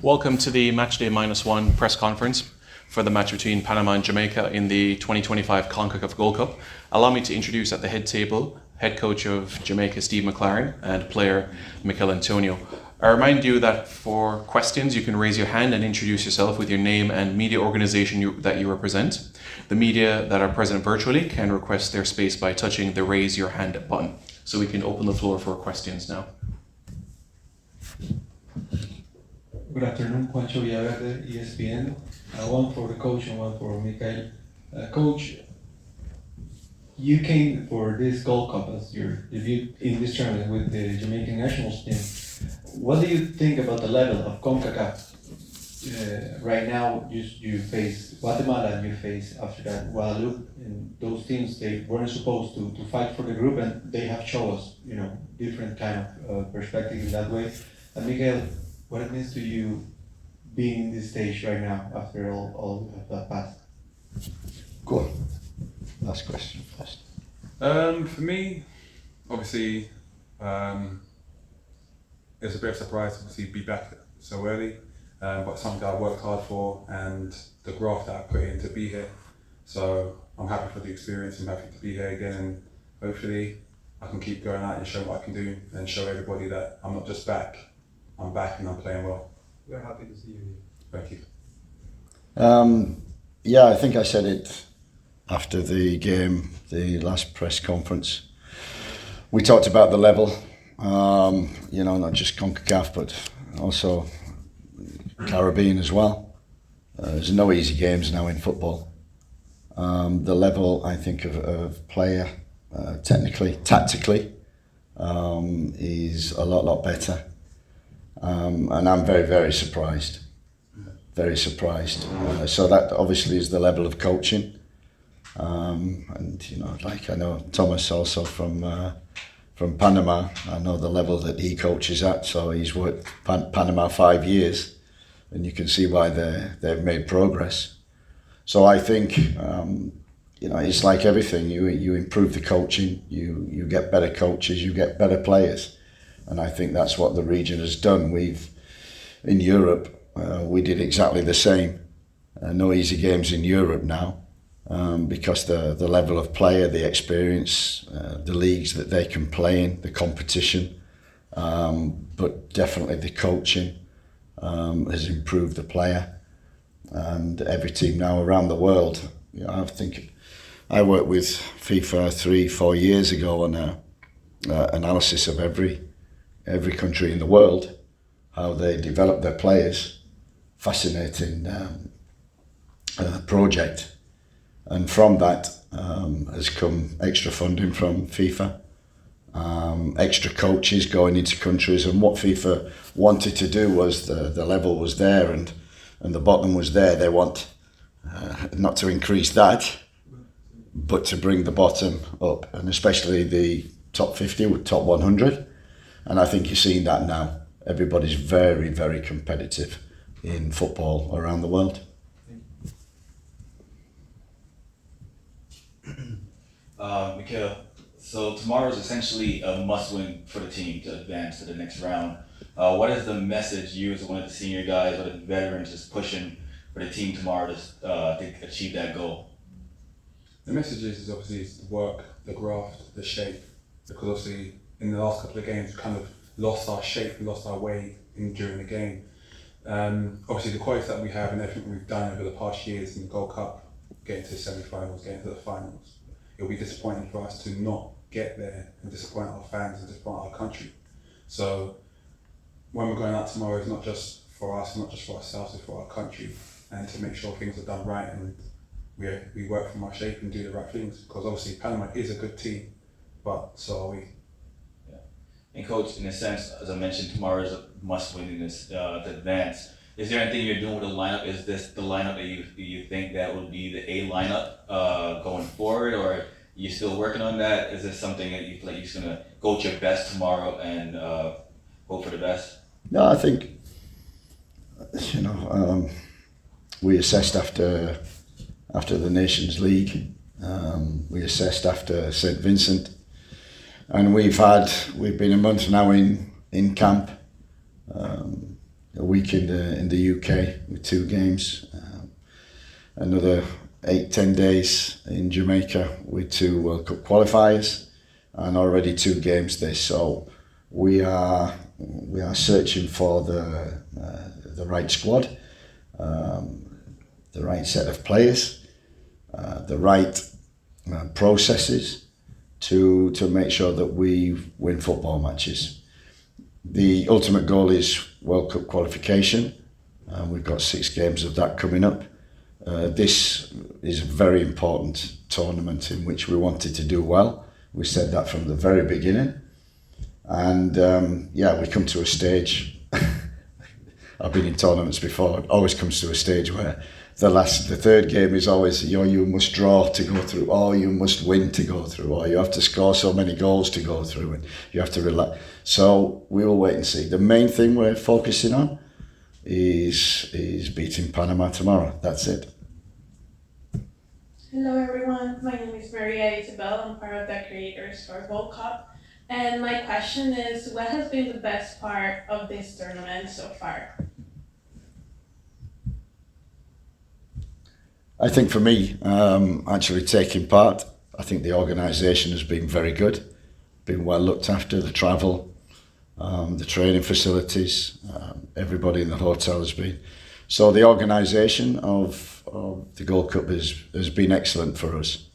Welcome to the Matchday -1 press conference for the match between Panama and Jamaica in the 2025 CONCACAF Gold Cup. Allow me to introduce at the head table, head coach of Jamaica, Steve McClaren, and player Michail Antonio. I remind you that for questions, you can raise your hand and introduce yourself with your name and media organization that you represent. The media that are present virtually can request their space by touching the raise your hand button. So we can open the floor for questions now. Good afternoon, Juancho Villaverde, ESPN. One for the coach and one for Michail. Coach, you came for this Gold Cup as your debut in this tournament with the Jamaican national team. What do you think about the level of CONCACAF? Right now, you face Guatemala and you face, after that, Guadeloupe. And those teams, they weren't supposed to fight for the group, and they have shown us, different kind of perspective in that way. And Michail, what it means to you being in this stage right now after all of that passed? Go on. Last question first. For me, obviously, it's a bit of a surprise to obviously be back so early, but something I worked hard for and the graft that I put in to be here. So I'm happy for the experience. I'm happy to be here again, and hopefully I can keep going out and show what I can do and show everybody that I'm not just back. I'm back and I'm playing well. We're happy to see you here. Thank you. Yeah, I think I said it after the game, the last press conference. We talked about the level, not just CONCACAF, but also Caribbean as well. There's no easy games now in football. The level, I think, of player, technically, tactically, is a lot better. And I'm very, very surprised. Very surprised. So that obviously is the level of coaching. I know Thomas also from Panama. I know the level that he coaches at. So he's worked Panama 5 years, and you can see why they've made progress. So I think it's like everything. You improve the coaching. You get better coaches. You get better players. And I think that's what the region has done. In Europe, we did exactly the same. No easy games in Europe now, because the level of player, the experience, the leagues that they can play in, the competition, but definitely the coaching has improved the player. And every team now around the world, I think I worked with FIFA 3-4 years ago on a analysis of every country in the world, how they develop their players. Fascinating project. And from that has come extra funding from FIFA, extra coaches going into countries. And what FIFA wanted to do was the level was there and the bottom was there. They want not to increase that, but to bring the bottom up, and especially the top 50 with top 100. And I think you're seeing that now. Everybody's very, very competitive in football around the world. Michail, so tomorrow is essentially a must-win for the team to advance to the next round. What is the message you, as one of the senior guys or the veterans, is pushing for the team tomorrow to achieve that goal? The message is obviously the work, the graft, the shape, because obviously in the last couple of games we kind of lost our shape, we lost our way during the game. Obviously the quality that we have and everything we've done over the past years in the Gold Cup, getting to the semi-finals, getting to the finals, it'll be disappointing for us to not get there and disappoint our fans and disappoint our country. So when we're going out tomorrow, it's not just for us, not just for ourselves, it's for our country, and to make sure things are done right and we work from our shape and do the right things, because obviously Panama is a good team, but so are we. And Coach, in a sense, as I mentioned, tomorrow is a must-win in this to advance. Is there anything you're doing with the lineup? Is this the lineup that you think that will be the A lineup going forward, or are you still working on that? Is this something that you feel like you're just gonna go to your best tomorrow and hope for the best? No, I think we assessed after the Nations League. We assessed after St. Vincent. And we've been a month now in camp. a week in the UK with 2 games, another 8-10 days in Jamaica with 2 World Cup qualifiers, and already 2 games this. So we are searching for the right squad, the right set of players, the right processes to make sure that we win football matches. The ultimate goal is World Cup qualification, and we've got 6 games of that coming up. This is a very important tournament in which we wanted to do well. We said that from the very beginning, and we come to a stage. I've been in tournaments before. It always comes to a stage where the 3rd game is always you must draw to go through, or you must win to go through, or you have to score so many goals to go through, and you have to relax. So we will wait and see. The main thing we're focusing on is beating Panama tomorrow. That's it. Hello everyone, my name is Maria Isabel. I'm part of the creators for Gold Cup. And my question is, what has been the best part of this tournament so far? I think for me, actually taking part, I think the organisation has been very good, been well looked after, the travel, the training facilities, everybody in the hotel has been. So the organisation of the Gold Cup has been excellent for us.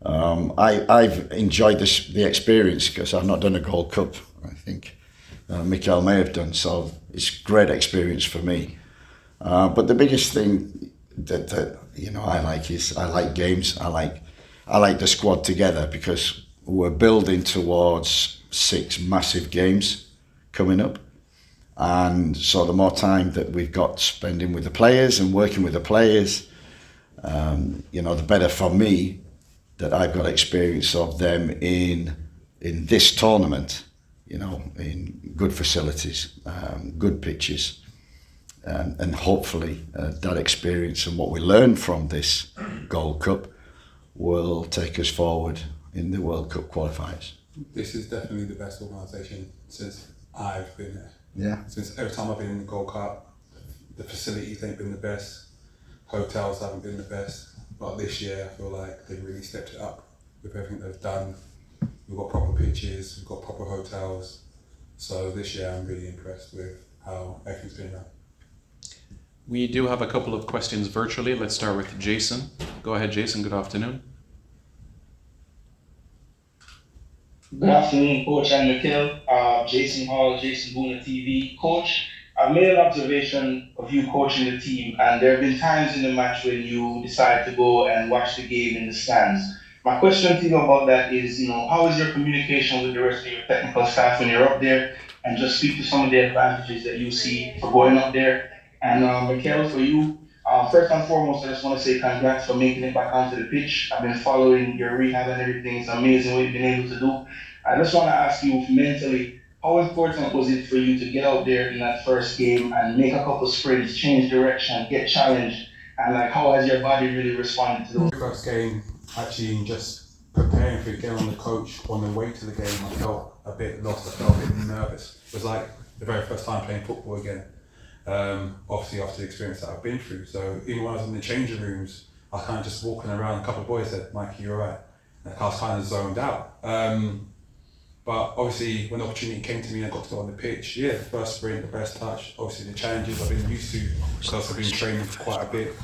I've enjoyed the experience because I've not done a Gold Cup. I think Michail may have done, so it's a great experience for me. But the biggest thing that I like is I like games. I like the squad together because we're building towards 6 massive games coming up. And so the more time that we've got spending with the players and working with the players, the better for me that I've got experience of them in this tournament, in good facilities, good pitches, and hopefully that experience and what we learn from this Gold Cup will take us forward in the World Cup qualifiers. This is definitely the best organisation since I've been there. Yeah. Since every time I've been in the Gold Cup, the facilities ain't been the best, hotels haven't been the best, but this year I feel like they've really stepped it up with everything they've done. We've got proper pitches, we've got proper hotels, so this year I'm really impressed with how everything's been done. We do have a couple of questions virtually. Let's start with Jason. Go ahead, Jason. Good afternoon. Good afternoon, Coach and Michail. Jason Hall, Jason Boona TV. Coach, I've made an observation of you coaching the team, and there have been times in the match when you decide to go and watch the game in the stands. My question to you about that is, how is your communication with the rest of your technical staff when you're up there, and just speak to some of the advantages that you see for going up there. And Michail, for you, first and foremost, I just want to say congrats for making it back onto the pitch. I've been following your rehab and everything. It's amazing what you've been able to do. I just want to ask you mentally, how important was it for you to get out there in that first game and make a couple sprints, change direction, get challenged, and how has your body really responded to those? First game, actually just preparing for the game on the coach on the way to the game, I felt a bit lost, I felt a bit nervous. It was like the very first time playing football again. Obviously after the experience that I've been through. So even when I was in the changing rooms, I was kind of just walking around, a couple of boys said, "Mikey, you're right." And I was kind of zoned out. But obviously when the opportunity came to me and I got to go on the pitch, the first sprint, the first touch, obviously the challenges I've been used to because I've been training for quite a bit,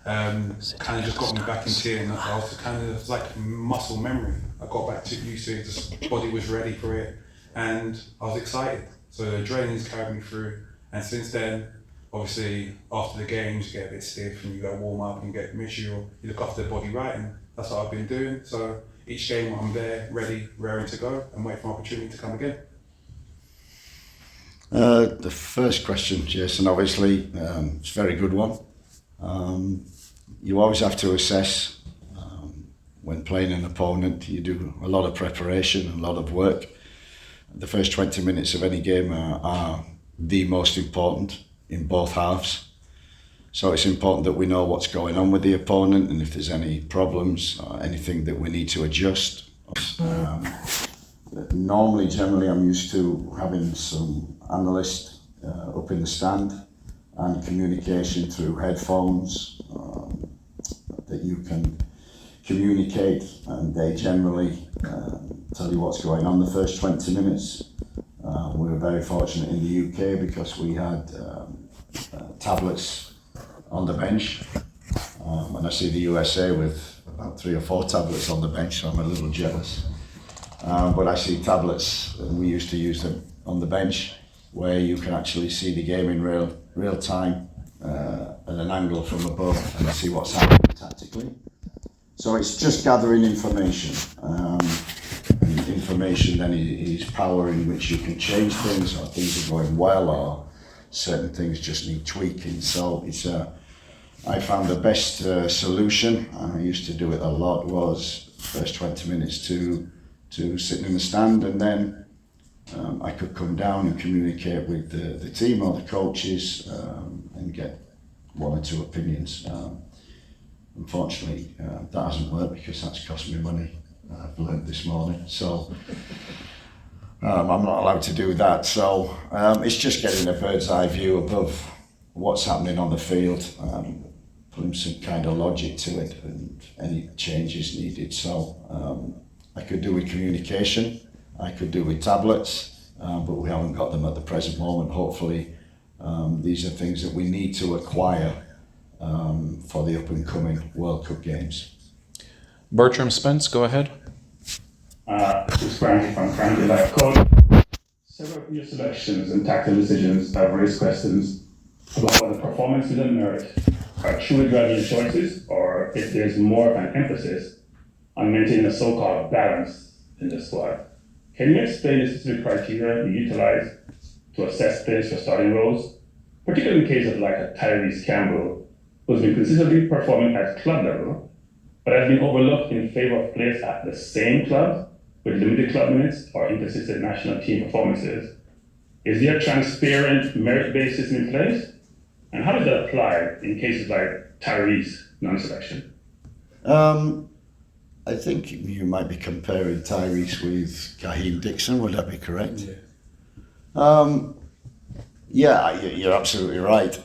kind of just got me back into it, and I was kind of, it was like muscle memory. I got back to used to it, the body was ready for it, and I was excited. So the adrenaline's carried me through, and since then, obviously after the games you get a bit stiff and you go warm up and make sure you look after the body right, and that's what I've been doing. So each game I'm there, ready, raring to go, and wait for an opportunity to come again. The first question, Jason, obviously, it's a very good one. You always have to assess when playing an opponent. You do a lot of preparation, a lot of work. The first 20 minutes of any game are the most important in both halves. So it's important that we know what's going on with the opponent and if there's any problems or anything that we need to adjust. Normally, generally, I'm used to having some analysts up in the stand, and communication through headphones that you can communicate, and they generally tell you what's going on the first 20 minutes. We were very fortunate in the UK because we had tablets on the bench, and I see the USA with about 3 or 4 tablets on the bench, so I'm a little jealous. But I see tablets, and we used to use them on the bench, where you can actually see the game in real time at an angle from above and see what's happening tactically. So it's just gathering information. And information then is power in which you can change things, or things are going well, or certain things just need tweaking. So it's I found the best solution, and I used to do it a lot, was first 20 minutes to sit in the stand, and then I could come down and communicate with the team or the coaches and get 1 or 2 opinions. Unfortunately, that hasn't worked because that's cost me money. I've learned this morning, so I'm not allowed to do that. So it's just getting a bird's eye view above what's happening on the field, putting some kind of logic to it, and any changes needed. So I could do with communication, I could do with tablets, but we haven't got them at the present moment. Hopefully, these are things that we need to acquire for the up and coming World Cup games. Bertram Spence, go ahead. This is Frankie from Frankie Life Coach. Several of your selections and tactical decisions have raised questions about whether performance and merit are truly driving your choices, or if there's more of an emphasis on maintaining a so-called balance in the squad. Can you explain the specific criteria you utilize to assess players for starting roles, particularly in case of like a Tyrese Campbell, who's been consistently performing at club level, but has been overlooked in favor of players at the same club with limited club minutes or inconsistent national team performances? Is there a transparent merit-based system in place? And how does that apply in cases like Tyrese non-selection? I think you might be comparing Tyrese with Kaheem Dixon, would that be correct? Yeah, you're absolutely right.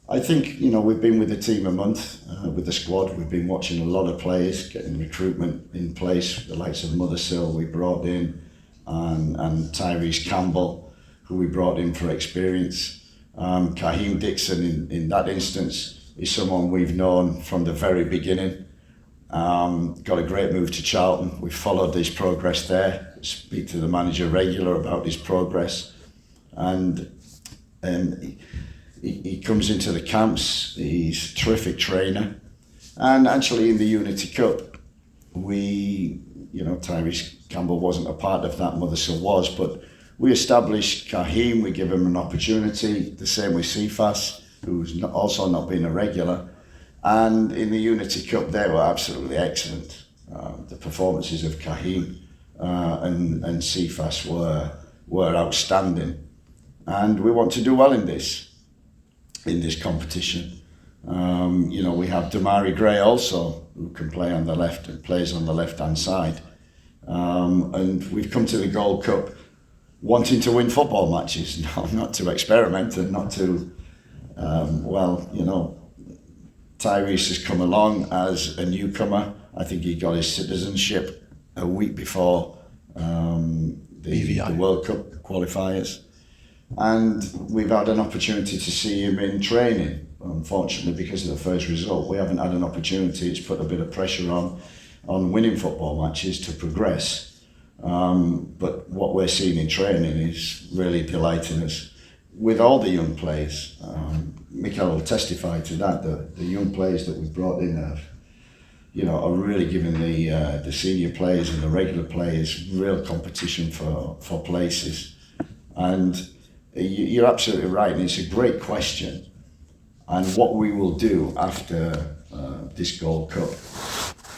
I think, we've been with the team a month, with the squad. We've been watching a lot of players, getting recruitment in place, the likes of Mothersill we brought in, and Tyrese Campbell, who we brought in for experience. Kaheem Dixon, in that instance, is someone we've known from the very beginning. Got a great move to Charlton. We followed his progress there, speak to the manager regular about his progress, and he comes into the camps. He's a terrific trainer, and actually in the Unity Cup, Tyrese Campbell wasn't a part of that, Mothersill was, but we established Kaheem. We give him an opportunity. The same with Cephas, who's also not been a regular. And in the Unity Cup, they were absolutely excellent. The performances of Kaheem and Cephas were outstanding. And we want to do well in this competition. We have Damari Gray also, who can play on the left and plays on the left-hand side. And we've come to the Gold Cup wanting to win football matches, not to experiment and not to, Tyrese has come along as a newcomer. I think he got his citizenship a week before the World Cup qualifiers. And we've had an opportunity to see him in training. Unfortunately, because of the first result, we haven't had an opportunity. It's put a bit of pressure on winning football matches to progress. But what we're seeing in training is really delighting us with all the young players. Michail will testify to that. The young players that we've brought in are really giving the senior players and the regular players real competition for places. And you're absolutely right, and it's a great question. And what we will do after this Gold Cup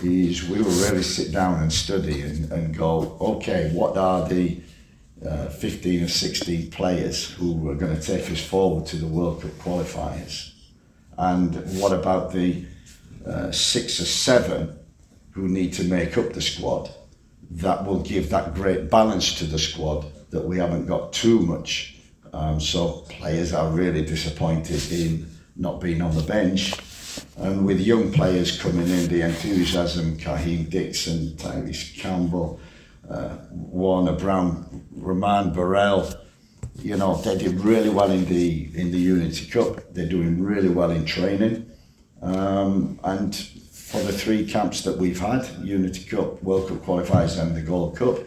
is we will really sit down and study and go, okay, what are the 15 or 16 players who are going to take us forward to the World Cup qualifiers? And what about the 6 or 7 who need to make up the squad? That will give that great balance to the squad, that we haven't got too much So players are really disappointed in not being on the bench. And with young players coming in, the enthusiasm, Kaheem Dixon, Tyrese Campbell, Warner Brown, Roman Burrell, you know, they did really well in the Unity Cup. They're doing really well in training. And for the 3 camps that we've had, Unity Cup, World Cup qualifiers and the Gold Cup,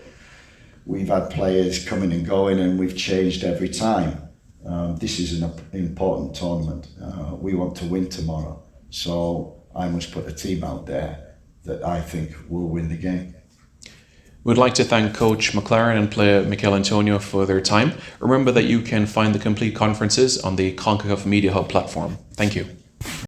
we've had players coming and going, and we've changed every time. This is an important tournament. We want to win tomorrow. So I must put a team out there that I think will win the game. We'd like to thank Coach McClaren and player Michail Antonio for their time. Remember that you can find the complete conferences on the CONCACAF Media Hub platform. Thank you.